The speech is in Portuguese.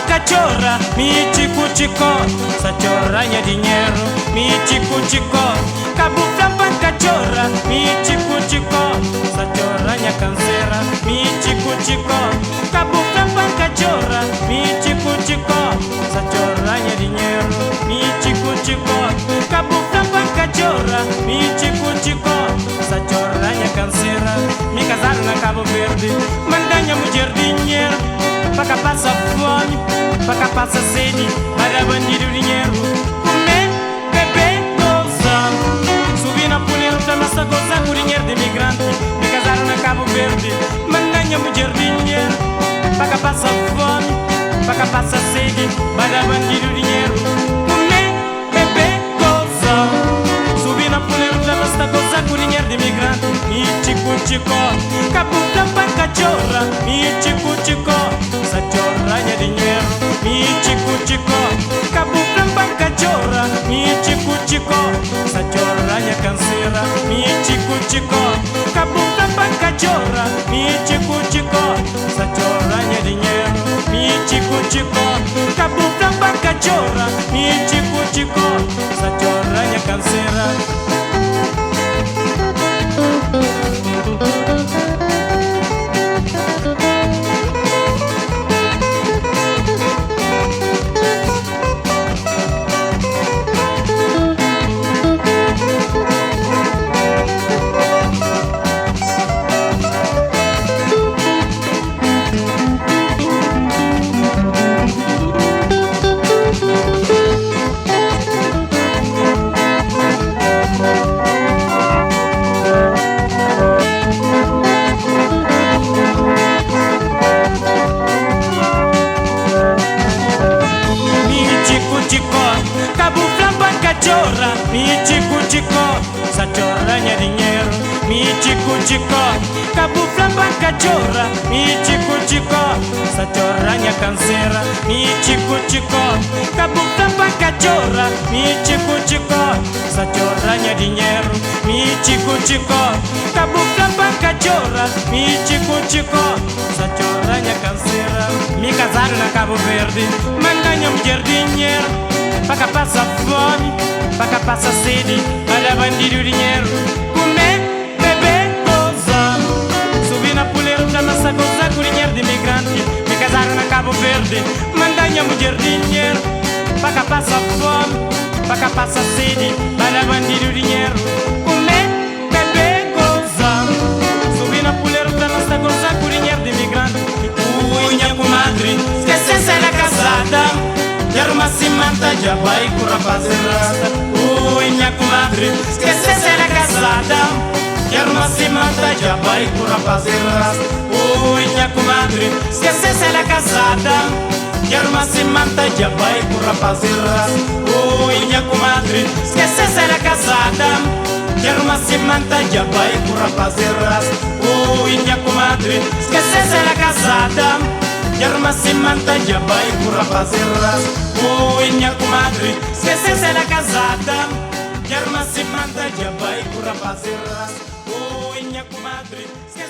cachorra, mi chico, sachorraña dinero, mi chico, cabu flampan cachorra, mi chico, sachorraña cancera, mi chico, cabu flampan cachorra, mi chico, sachorraña dinero, mi chico, cabu flampan cachorra, mi chico, sachorraña cancera, mi casaram na Cabo Verde, mandanha mulher dinheiro, paca passa fome, paca passa sede, para bandido dinheiro, comer, beber, gozar, subir na polícia pra nossa gozar com dinheiro de imigrante, me casaram na Cabo Verde, mandanha mulher dinheiro, paca passa fome, paca passa sede, para bandido dinheiro, comer, beber, gozar, subir na polícia pra nossa gozar com dinheiro de imigrante, mi chico, cabu tampa cachorra, mi chico, sachorraña dinheiro, mi chico, cabu tampa cachorra, mi chico, sachorraña cancera, mi chico, cabu tampa cachorra, mi chico, sachorraña dinheiro, mi chico, cabu tampa cachorra, mi chico, sachorraña cancera. Cabu flampan cachorra, mi chico, sachorraña dinheiro, mi chico, cabu flampan cachorra, mi chico, sachorraña cancera, mi chico, cabu flampan cachorra, mi chico, sachorraña dinheiro, mi chico, cabu flampan cachorra, mi chico, sachorraña cancera. Me casaram na Cabo Verde, mandanha mulher dinheiro, paca passa fome, paca passa sede, para bandido dinheiro, comer, beber, gozar, subir na polícia pra nossa gozar com dinheiro de imigrante. Me casaram na Cabo Verde, mandanha mulher dinheiro, paca passa fome, paca passa sede, para bandido dinheiro, comer, beber, gozar, subir na polícia pra nossa gozar com dinheiro de imigrante. Minha comadre, esquece se ela casada, quero uma cimanta, já vai com o rapaz rasta. Minha comadre, esquece se ela casada, quero uma cimanta, já vai com o rapaz rasta. Minha comadre, esquece se ela casada, quero uma cimanta, já vai com o rapaz rasta. Minha comadre, esquece se ela casada, quero uma cimanta, já vai com o rapaz rasta. Minha comadre, esquece se ela casada, quero uma cimanta, já vai com o rapaz rasta. Minha comadre, esquece se ela casada, quero uma cimanta, já vai com o rapaz rasta. Minha comadre, esquece